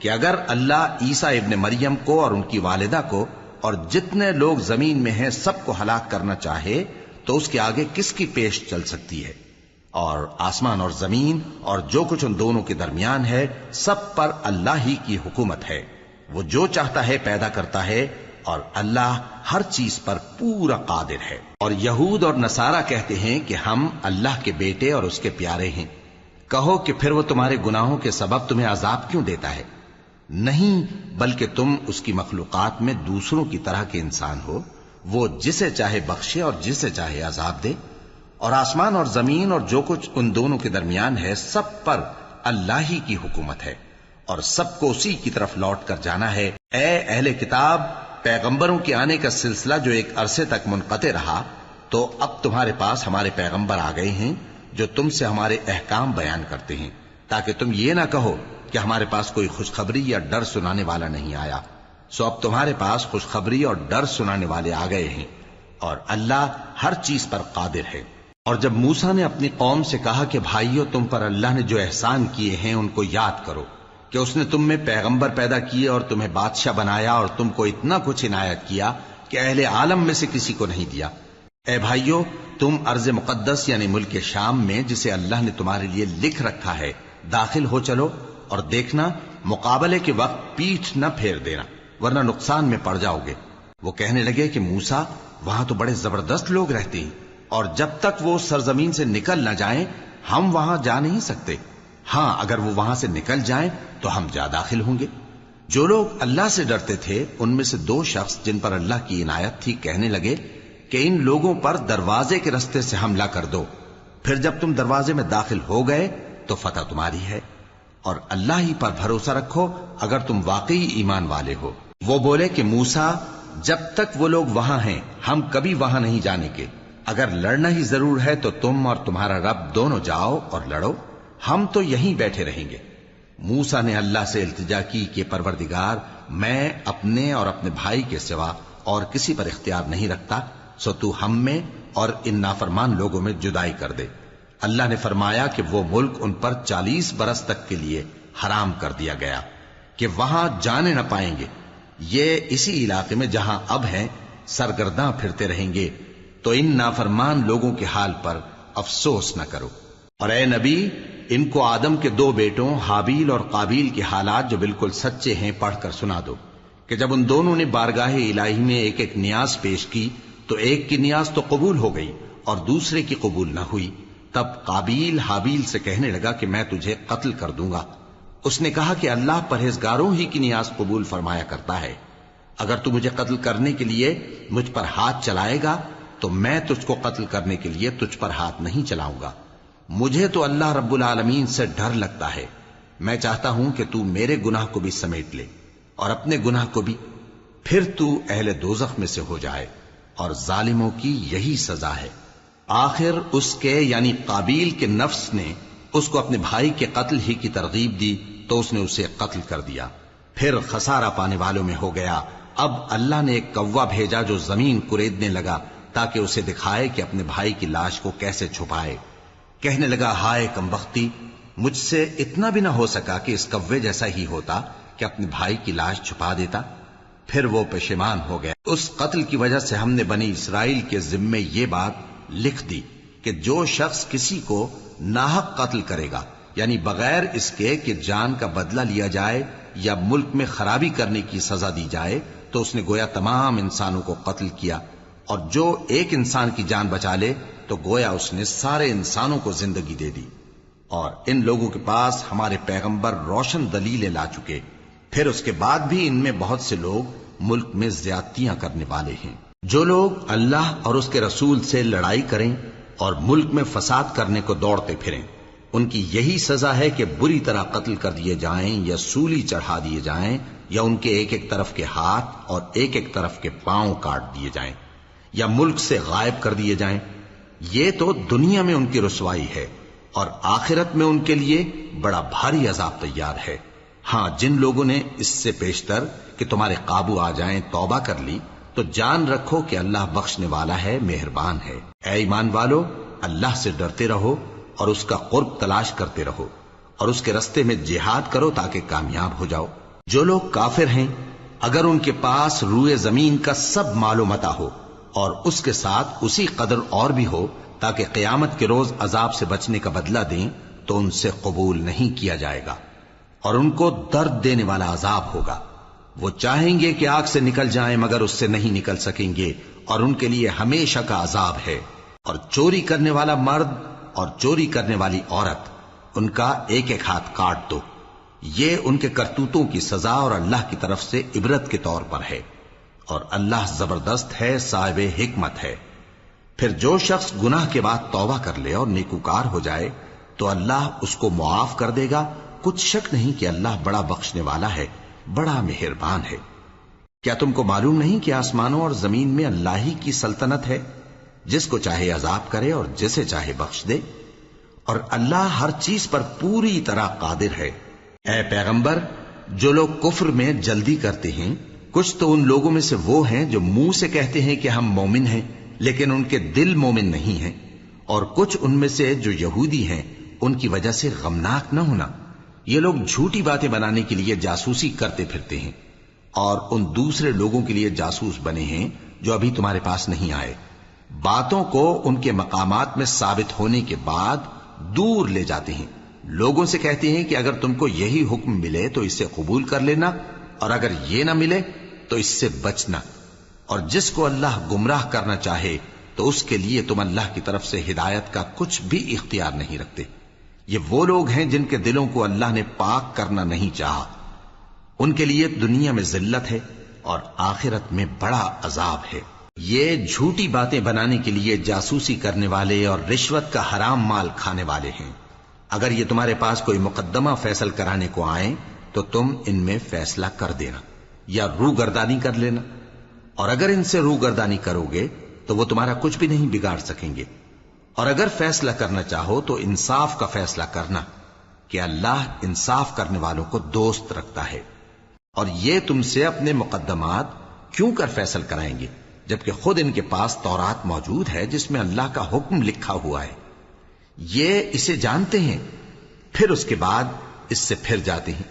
کہ اگر اللہ عیسیٰ ابن مریم کو اور ان کی والدہ کو اور جتنے لوگ زمین میں ہیں سب کو ہلاک کرنا چاہے تو اس کے آگے کس کی پیش چل سکتی ہے؟ اور آسمان اور زمین اور جو کچھ ان دونوں کے درمیان ہے سب پر اللہ ہی کی حکومت ہے. وہ جو چاہتا ہے پیدا کرتا ہے اور اللہ ہر چیز پر پورا قادر ہے. اور یہود اور نصارہ کہتے ہیں کہ ہم اللہ کے بیٹے اور اس کے پیارے ہیں. کہو کہ پھر وہ تمہارے گناہوں کے سبب تمہیں عذاب کیوں دیتا ہے؟ نہیں، بلکہ تم اس کی مخلوقات میں دوسروں کی طرح کے انسان ہو. وہ جسے چاہے بخشے اور جسے چاہے عذاب دے. اور آسمان اور زمین اور جو کچھ ان دونوں کے درمیان ہے سب پر اللہ ہی کی حکومت ہے اور سب کو اسی کی طرف لوٹ کر جانا ہے. اے اہل کتاب، پیغمبروں کے آنے کا سلسلہ جو ایک عرصے تک منقطع رہا، تو اب تمہارے پاس ہمارے پیغمبر آ گئے ہیں جو تم سے ہمارے احکام بیان کرتے ہیں، تاکہ تم یہ نہ کہو کہ ہمارے پاس کوئی خوشخبری یا ڈر سنانے والا نہیں آیا. سو اب تمہارے پاس خوشخبری اور ڈر سنانے والے آ گئے ہیں، اور اللہ ہر چیز پر قادر ہے. اور جب موسیٰ نے اپنی قوم سے کہا کہ بھائیو، تم پر اللہ نے جو احسان کیے ہیں ان کو یاد کرو، کہ اس نے تم میں پیغمبر پیدا کیے اور تمہیں بادشاہ بنایا اور تم کو اتنا کچھ عنایت کیا کہ اہل عالم میں سے کسی کو نہیں دیا. اے بھائیو، تم ارض مقدس یعنی ملک شام میں جسے اللہ نے تمہارے لیے لکھ رکھا ہے داخل ہو چلو، اور دیکھنا مقابلے کے وقت پیٹھ نہ پھیر دینا ورنہ نقصان میں پڑ جاؤ گے. وہ کہنے لگے کہ موسیٰ، وہاں تو بڑے زبردست لوگ رہتے ہیں، اور جب تک وہ سرزمین سے نکل نہ جائیں ہم وہاں جا نہیں سکتے. ہاں، اگر وہ وہاں سے نکل جائیں تو ہم جا داخل ہوں گے. جو لوگ اللہ سے ڈرتے تھے ان میں سے دو شخص جن پر اللہ کی عنایت تھی کہنے لگے کہ ان لوگوں پر دروازے کے رستے سے حملہ کر دو، پھر جب تم دروازے میں داخل ہو گئے تو فتح تمہاری ہے، اور اللہ ہی پر بھروسہ رکھو اگر تم واقعی ایمان والے ہو. وہ بولے کہ موسیٰ، جب تک وہ لوگ وہاں ہیں ہم کبھی وہاں نہیں جانے کے. اگر لڑنا ہی ضرور ہے تو تم اور تمہارا رب دونوں جاؤ اور لڑو، ہم تو یہیں بیٹھے رہیں گے. موسیٰ نے اللہ سے التجا کی کہ پروردگار، میں اپنے اور اپنے بھائی کے سوا اور کسی پر اختیار نہیں رکھتا، سو تو ہم میں اور ان نافرمان لوگوں میں جدائی کر دے. اللہ نے فرمایا کہ وہ ملک ان پر 40 برس تک کے لیے حرام کر دیا گیا کہ وہاں جانے نہ پائیں گے. یہ اسی علاقے میں جہاں اب ہیں سرگرداں پھرتے رہیں گے. تو ان نافرمان لوگوں کے حال پر افسوس نہ کرو. اور اے نبی، ان کو آدم کے 2 بیٹوں حابیل اور قابیل کے حالات جو بالکل سچے ہیں پڑھ کر سنا دو کہ جب ان دونوں نے بارگاہ الہی میں ایک ایک نیاز پیش کی تو ایک کی نیاز تو قبول ہو گئی اور دوسرے کی قبول نہ ہوئی. تب قابیل حابیل سے کہنے لگا کہ میں تجھے قتل کر دوں گا. اس نے کہا کہ اللہ پرہیزگاروں ہی کی نیاز قبول فرمایا کرتا ہے. اگر تو مجھے قتل کرنے کے لیے مجھ پر ہاتھ چلائے گا تو میں تجھ کو قتل کرنے کے لیے تجھ پر ہاتھ نہیں چلاؤں گا. مجھے تو اللہ رب العالمین سے ڈر لگتا ہے. میں چاہتا ہوں کہ تو میرے گناہ کو بھی سمیٹ لے اور اپنے گناہ کو بھی، پھر تو اہل دوزخ میں سے ہو جائے، اور ظالموں کی یہی سزا ہے. آخر اس کے یعنی قابیل کے نفس نے اس کو اپنے بھائی کے قتل ہی کی ترغیب دی تو اس نے اسے قتل کر دیا. پھر خسارہ پانے والوں میں ہو گیا. اب اللہ نے ایک کوا بھیجا جو زمین کریدنے لگا تاکہ اسے دکھائے کہ اپنے بھائی کی لاش کو کیسے چھپائے. کہنے لگا، ہائے کمبختی، مجھ سے اتنا بھی نہ ہو سکا کہ اس کوے جیسا ہی ہوتا کہ اپنے بھائی کی لاش چھپا دیتا. پھر وہ پشیمان ہو گیا. اس قتل کی وجہ سے ہم نے بنی اسرائیل کے ذمے یہ بات لکھ دی کہ جو شخص کسی کو ناحق قتل کرے گا، یعنی بغیر اس کے کہ جان کا بدلہ لیا جائے یا ملک میں خرابی کرنے کی سزا دی جائے، تو اس نے گویا تمام انسانوں کو قتل کیا. اور جو ایک انسان کی جان بچا لے تو گویا اس نے سارے انسانوں کو زندگی دے دی. اور ان لوگوں کے پاس ہمارے پیغمبر روشن دلیلیں لا چکے، پھر اس کے بعد بھی ان میں بہت سے لوگ ملک میں زیادتیاں کرنے والے ہیں. جو لوگ اللہ اور اس کے رسول سے لڑائی کریں اور ملک میں فساد کرنے کو دوڑتے پھریں، ان کی یہی سزا ہے کہ بری طرح قتل کر دیے جائیں یا سولی چڑھا دیے جائیں، یا ان کے ایک ایک طرف کے ہاتھ اور ایک ایک طرف کے پاؤں کاٹ دیے جائیں، یا ملک سے غائب کر دیے جائیں. یہ تو دنیا میں ان کی رسوائی ہے، اور آخرت میں ان کے لیے بڑا بھاری عذاب تیار ہے. ہاں، جن لوگوں نے اس سے پیشتر کہ تمہارے قابو آ جائیں توبہ کر لی تو جان رکھو کہ اللہ بخشنے والا ہے، مہربان ہے. اے ایمان والو، اللہ سے ڈرتے رہو اور اس کا قرب تلاش کرتے رہو اور اس کے رستے میں جہاد کرو تاکہ کامیاب ہو جاؤ. جو لوگ کافر ہیں اگر ان کے پاس روئے زمین کا سب مال و متاع ہو اور اس کے ساتھ اسی قدر اور بھی ہو تاکہ قیامت کے روز عذاب سے بچنے کا بدلہ دیں تو ان سے قبول نہیں کیا جائے گا اور ان کو درد دینے والا عذاب ہوگا۔ وہ چاہیں گے کہ آگ سے نکل جائیں مگر اس سے نہیں نکل سکیں گے اور ان کے لیے ہمیشہ کا عذاب ہے۔ اور چوری کرنے والا مرد اور چوری کرنے والی عورت ان کا ایک ایک ہاتھ کاٹ دو، یہ ان کے کرتوتوں کی سزا اور اللہ کی طرف سے عبرت کے طور پر ہے، اور اللہ زبردست ہے، صاحب حکمت ہے۔ پھر جو شخص گناہ کے بعد توبہ کر لے اور نیکوکار ہو جائے تو اللہ اس کو معاف کر دے گا، کچھ شک نہیں کہ اللہ بڑا بخشنے والا ہے، بڑا مہربان ہے۔ کیا تم کو معلوم نہیں کہ آسمانوں اور زمین میں اللہ ہی کی سلطنت ہے، جس کو چاہے عذاب کرے اور جسے چاہے بخش دے، اور اللہ ہر چیز پر پوری طرح قادر ہے۔ اے پیغمبر، جو لوگ کفر میں جلدی کرتے ہیں کچھ تو ان لوگوں میں سے وہ ہیں جو منہ سے کہتے ہیں کہ ہم مومن ہیں لیکن ان کے دل مومن نہیں ہیں، اور کچھ ان میں سے جو یہودی ہیں ان کی وجہ سے غمناک نہ ہونا۔ یہ لوگ جھوٹی باتیں بنانے کے لیے جاسوسی کرتے پھرتے ہیں اور ان دوسرے لوگوں کے لیے جاسوس بنے ہیں جو ابھی تمہارے پاس نہیں آئے، باتوں کو ان کے مقامات میں ثابت ہونے کے بعد دور لے جاتے ہیں، لوگوں سے کہتے ہیں کہ اگر تم کو یہی حکم ملے تو اسے قبول کر لینا اور اگر یہ نہ ملے تو اس سے بچنا، اور جس کو اللہ گمراہ کرنا چاہے تو اس کے لیے تم اللہ کی طرف سے ہدایت کا کچھ بھی اختیار نہیں رکھتے۔ یہ وہ لوگ ہیں جن کے دلوں کو اللہ نے پاک کرنا نہیں چاہا، ان کے لیے دنیا میں ذلت ہے اور آخرت میں بڑا عذاب ہے۔ یہ جھوٹی باتیں بنانے کے لیے جاسوسی کرنے والے اور رشوت کا حرام مال کھانے والے ہیں۔ اگر یہ تمہارے پاس کوئی مقدمہ فیصل کرانے کو آئیں تو تم ان میں فیصلہ کر دینا یا روگردانی کر لینا، اور اگر ان سے روگردانی کرو گے تو وہ تمہارا کچھ بھی نہیں بگاڑ سکیں گے، اور اگر فیصلہ کرنا چاہو تو انصاف کا فیصلہ کرنا کہ اللہ انصاف کرنے والوں کو دوست رکھتا ہے۔ اور یہ تم سے اپنے مقدمات کیوں کر فیصل کرائیں گے جبکہ خود ان کے پاس تورات موجود ہے جس میں اللہ کا حکم لکھا ہوا ہے۔ یہ اسے جانتے ہیں پھر اس کے بعد اس سے پھر جاتے ہیں،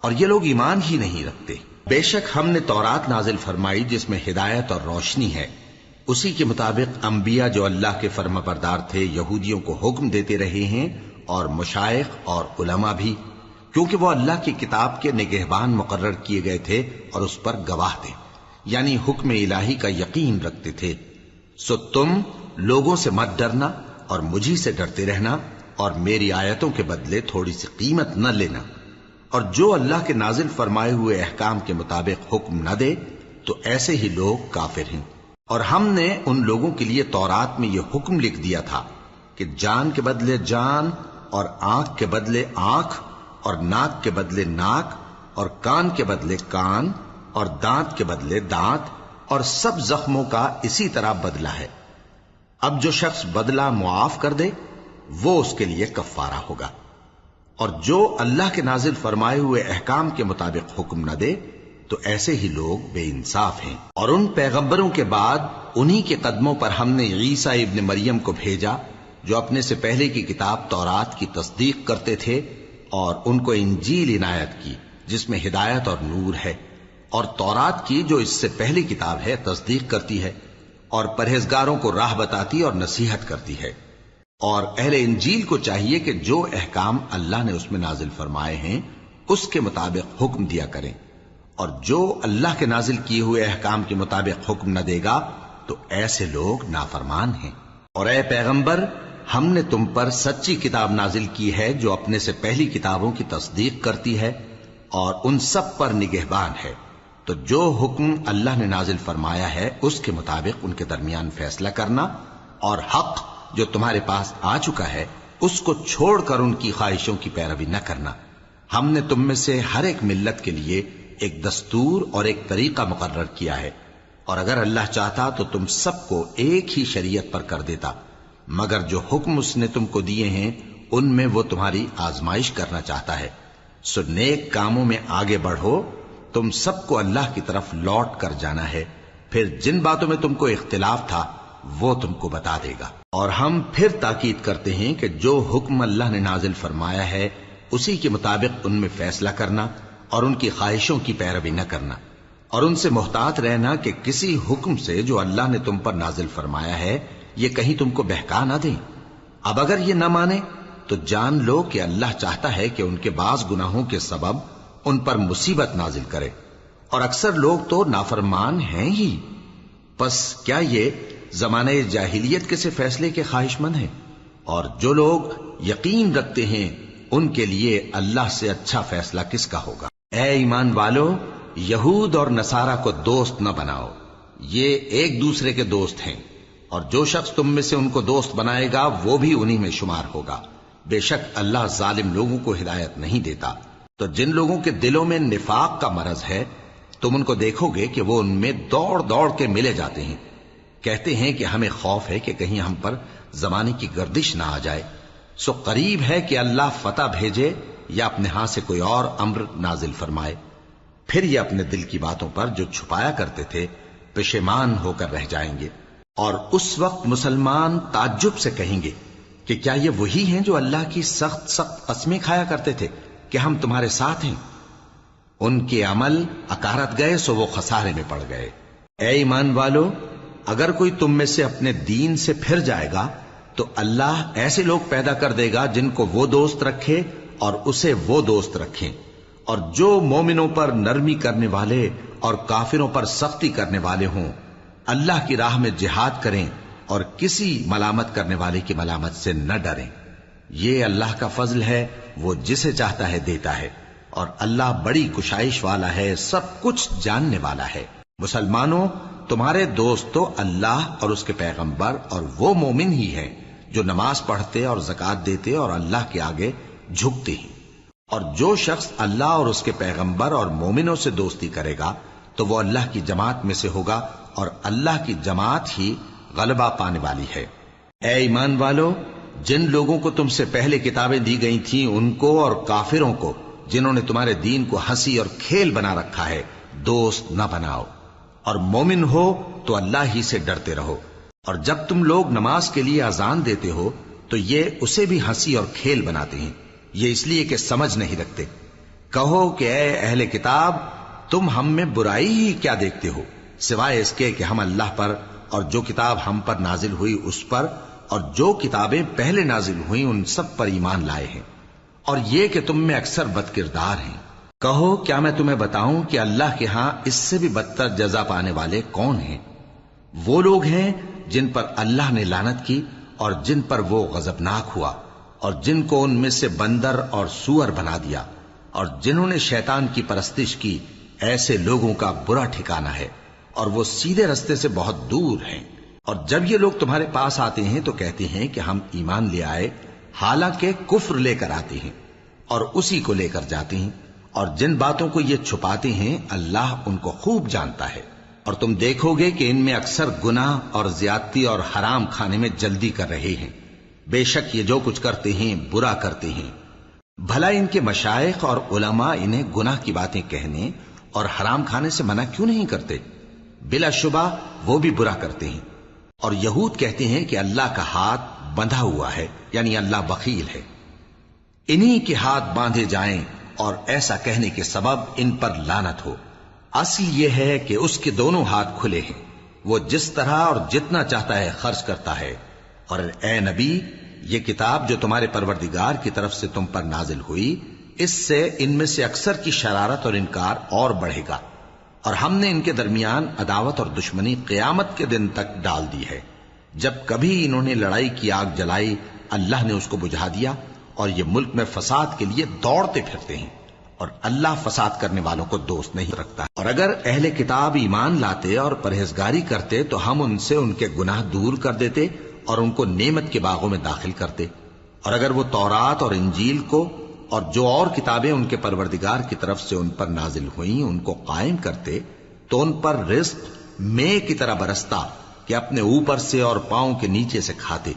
اور یہ لوگ ایمان ہی نہیں رکھتے۔ بے شک ہم نے تورات نازل فرمائی جس میں ہدایت اور روشنی ہے، اسی کے مطابق انبیاء جو اللہ کے فرما بردار تھے یہودیوں کو حکم دیتے رہے ہیں، اور مشائخ اور علماء بھی، کیونکہ وہ اللہ کی کتاب کے نگہبان مقرر کیے گئے تھے اور اس پر گواہ تھے، یعنی حکم الہی کا یقین رکھتے تھے۔ سو تم لوگوں سے مت ڈرنا اور مجھی سے ڈرتے رہنا، اور میری آیتوں کے بدلے تھوڑی سی قیمت نہ لینا، اور جو اللہ کے نازل فرمائے ہوئے احکام کے مطابق حکم نہ دے تو ایسے ہی لوگ کافر ہیں۔ اور ہم نے ان لوگوں کے لیے تورات میں یہ حکم لکھ دیا تھا کہ جان کے بدلے جان، اور آنکھ کے بدلے آنکھ، اور ناک کے بدلے ناک، اور کان کے بدلے کان، اور دانت کے بدلے دانت، اور سب زخموں کا اسی طرح بدلہ ہے۔ اب جو شخص بدلہ معاف کر دے وہ اس کے لیے کفارہ ہوگا، اور جو اللہ کے نازل فرمائے ہوئے احکام کے مطابق حکم نہ دے تو ایسے ہی لوگ بے انصاف ہیں۔ اور ان پیغمبروں کے بعد انہی کے قدموں پر ہم نے عیسیٰ ابن مریم کو بھیجا جو اپنے سے پہلے کی کتاب تورات کی تصدیق کرتے تھے، اور ان کو انجیل عنایت کی جس میں ہدایت اور نور ہے، اور تورات کی جو اس سے پہلی کتاب ہے تصدیق کرتی ہے اور پرہیزگاروں کو راہ بتاتی اور نصیحت کرتی ہے۔ اور اہل انجیل کو چاہیے کہ جو احکام اللہ نے اس میں نازل فرمائے ہیں اس کے مطابق حکم دیا کریں، اور جو اللہ کے نازل کیے ہوئے احکام کے مطابق حکم نہ دے گا تو ایسے لوگ نافرمان ہیں۔ اور اے پیغمبر، ہم نے تم پر سچی کتاب نازل کی ہے جو اپنے سے پہلی کتابوں کی تصدیق کرتی ہے اور ان سب پر نگہبان ہے، تو جو حکم اللہ نے نازل فرمایا ہے اس کے مطابق ان کے درمیان فیصلہ کرنا، اور حق جو تمہارے پاس آ چکا ہے اس کو چھوڑ کر ان کی خواہشوں کی پیروی نہ کرنا۔ ہم نے تم میں سے ہر ایک ملت کے لیے ایک دستور اور ایک طریقہ مقرر کیا ہے، اور اگر اللہ چاہتا تو تم سب کو ایک ہی شریعت پر کر دیتا، مگر جو حکم اس نے تم کو دیے ہیں ان میں وہ تمہاری آزمائش کرنا چاہتا ہے۔ سو نیک کاموں میں آگے بڑھو، تم سب کو اللہ کی طرف لوٹ کر جانا ہے، پھر جن باتوں میں تم کو اختلاف تھا وہ تم کو بتا دے گا۔ اور ہم پھر تاکید کرتے ہیں کہ جو حکم اللہ نے نازل فرمایا ہے اسی کے مطابق ان میں فیصلہ کرنا، اور ان کی خواہشوں کی پیروی نہ کرنا، اور ان سے محتاط رہنا کہ کسی حکم سے جو اللہ نے تم پر نازل فرمایا ہے یہ کہیں تم کو بہکا نہ دیں۔ اب اگر یہ نہ مانے تو جان لو کہ اللہ چاہتا ہے کہ ان کے بعض گناہوں کے سبب ان پر مصیبت نازل کرے، اور اکثر لوگ تو نافرمان ہیں ہی۔ پس کیا یہ زمانہ جاہلیت کے سے فیصلے کے خواہش مند ہیں؟ اور جو لوگ یقین رکھتے ہیں ان کے لیے اللہ سے اچھا فیصلہ کس کا ہوگا؟ اے ایمان والو، یہود اور نصارہ کو دوست نہ بناؤ، یہ ایک دوسرے کے دوست ہیں، اور جو شخص تم میں سے ان کو دوست بنائے گا وہ بھی انہی میں شمار ہوگا۔ بے شک اللہ ظالم لوگوں کو ہدایت نہیں دیتا۔ تو جن لوگوں کے دلوں میں نفاق کا مرض ہے تم ان کو دیکھو گے کہ وہ ان میں دوڑ دوڑ کے ملے جاتے ہیں، کہتے ہیں کہ ہمیں خوف ہے کہ کہیں ہم پر زمانے کی گردش نہ آ جائے۔ سو قریب ہے کہ اللہ فتح بھیجے یا اپنے ہاں سے کوئی اور امر نازل فرمائے، پھر یہ اپنے دل کی باتوں پر جو چھپایا کرتے تھے پشیمان ہو کر رہ جائیں گے۔ اور اس وقت مسلمان تعجب سے کہیں گے کہ کیا یہ وہی ہیں جو اللہ کی سخت سخت قسمیں کھایا کرتے تھے کہ ہم تمہارے ساتھ ہیں؟ ان کے عمل اکارت گئے سو وہ خسارے میں پڑ گئے۔ اے ایمان والو، اگر کوئی تم میں سے اپنے دین سے پھر جائے گا تو اللہ ایسے لوگ پیدا کر دے گا جن کو وہ دوست رکھے اور اسے وہ دوست رکھیں، اور جو مومنوں پر نرمی کرنے والے اور کافروں پر سختی کرنے والے ہوں، اللہ کی راہ میں جہاد کریں اور کسی ملامت کرنے والے کی ملامت سے نہ ڈریں۔ یہ اللہ کا فضل ہے، وہ جسے چاہتا ہے دیتا ہے، اور اللہ بڑی کشائش والا ہے، سب کچھ جاننے والا ہے۔ مسلمانوں، تمہارے دوست تو اللہ اور اس کے پیغمبر اور وہ مومن ہی ہیں جو نماز پڑھتے اور زکوٰۃ دیتے اور اللہ کے آگے جھکتے ہیں۔ اور جو شخص اللہ اور اس کے پیغمبر اور مومنوں سے دوستی کرے گا تو وہ اللہ کی جماعت میں سے ہوگا، اور اللہ کی جماعت ہی غلبہ پانے والی ہے۔ اے ایمان والو، جن لوگوں کو تم سے پہلے کتابیں دی گئی تھیں ان کو اور کافروں کو جنہوں نے تمہارے دین کو ہنسی اور کھیل بنا رکھا ہے دوست نہ بناؤ، اور مومن ہو تو اللہ ہی سے ڈرتے رہو۔ اور جب تم لوگ نماز کے لیے اذان دیتے ہو تو یہ اسے بھی ہنسی اور کھیل بناتے ہیں، یہ اس لیے کہ سمجھ نہیں رکھتے۔ کہو کہ اے اہل کتاب، تم ہم میں برائی ہی کیا دیکھتے ہو، سوائے اس کے کہ ہم اللہ پر اور جو کتاب ہم پر نازل ہوئی اس پر اور جو کتابیں پہلے نازل ہوئیں ان سب پر ایمان لائے ہیں، اور یہ کہ تم میں اکثر بد کردار ہیں۔ کہو کیا میں تمہیں بتاؤں کہ اللہ کے ہاں اس سے بھی بدتر جزا پانے والے کون ہیں؟ وہ لوگ ہیں جن پر اللہ نے لعنت کی اور جن پر وہ غضبناک ہوا، اور جن کو ان میں سے بندر اور سور بنا دیا، اور جنہوں نے شیطان کی پرستش کی، ایسے لوگوں کا برا ٹھکانہ ہے، اور وہ سیدھے رستے سے بہت دور ہیں۔ اور جب یہ لوگ تمہارے پاس آتے ہیں تو کہتے ہیں کہ ہم ایمان لے آئے، حالانکہ کفر لے کر آتے ہیں اور اسی کو لے کر جاتے ہیں، اور جن باتوں کو یہ چھپاتے ہیں اللہ ان کو خوب جانتا ہے۔ اور تم دیکھو گے کہ ان میں اکثر گناہ اور زیادتی اور حرام کھانے میں جلدی کر رہے ہیں، بے شک یہ جو کچھ کرتے ہیں برا کرتے ہیں۔ بھلا ان کے مشائخ اور علماء انہیں گناہ کی باتیں کہنے اور حرام کھانے سے منع کیوں نہیں کرتے؟ بلا شبہ وہ بھی برا کرتے ہیں۔ اور یہود کہتے ہیں کہ اللہ کا ہاتھ بندھا ہوا ہے، یعنی اللہ بخیل ہے، انہی کے ہاتھ باندھے جائیں، اور ایسا کہنے کے سبب ان پر لعنت ہو۔ اصل یہ ہے کہ اس کے دونوں ہاتھ کھلے ہیں، وہ جس طرح اور جتنا چاہتا ہے خرچ کرتا ہے۔ اور اے نبی، یہ کتاب جو تمہارے پروردگار کی طرف سے تم پر نازل ہوئی، اس سے ان میں سے اکثر کی شرارت اور انکار اور بڑھے گا، اور ہم نے ان کے درمیان عداوت اور دشمنی قیامت کے دن تک ڈال دی ہے۔ جب کبھی انہوں نے لڑائی کی آگ جلائی اللہ نے اس کو بجھا دیا، اور یہ ملک میں فساد کے لیے دوڑتے پھرتے ہیں، اور اللہ فساد کرنے والوں کو دوست نہیں رکھتا۔ اور اگر اہل کتاب ایمان لاتے اور پرہیزگاری کرتے تو ہم ان سے ان کے گناہ دور کر دیتے اور ان کو نعمت کے باغوں میں داخل کرتے۔ اور اگر وہ تورات اور انجیل کو اور جو اور کتابیں ان کے پروردگار کی طرف سے ان پر نازل ہوئیں ان کو قائم کرتے تو ان پر رزق مے کی طرح برستا کہ اپنے اوپر سے اور پاؤں کے نیچے سے کھاتے۔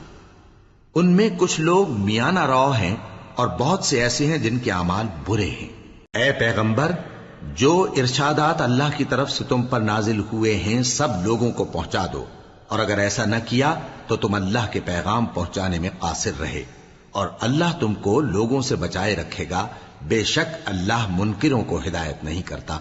ان میں کچھ لوگ میانہ رو ہیں اور بہت سے ایسے ہیں جن کے اعمال برے ہیں۔ اے پیغمبر، جو ارشادات اللہ کی طرف سے تم پر نازل ہوئے ہیں سب لوگوں کو پہنچا دو، اور اگر ایسا نہ کیا تو تم اللہ کے پیغام پہنچانے میں قاصر رہے، اور اللہ تم کو لوگوں سے بچائے رکھے گا بے شک اللہ منکروں کو ہدایت نہیں کرتا۔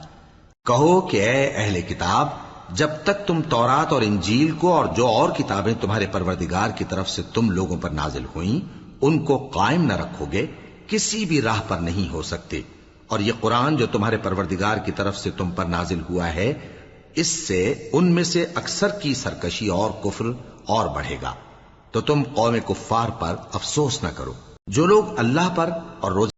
کہو کہ اے اہل کتاب، جب تک تم تورات اور انجیل کو اور جو اور کتابیں تمہارے پروردگار کی طرف سے تم لوگوں پر نازل ہوئیں ان کو قائم نہ رکھو گے، کسی بھی راہ پر نہیں ہو سکتے۔ اور یہ قرآن جو تمہارے پروردگار کی طرف سے تم پر نازل ہوا ہے، اس سے ان میں سے اکثر کی سرکشی اور کفر اور بڑھے گا، تو تم قوم کفار پر افسوس نہ کرو۔ جو لوگ اللہ پر اور روز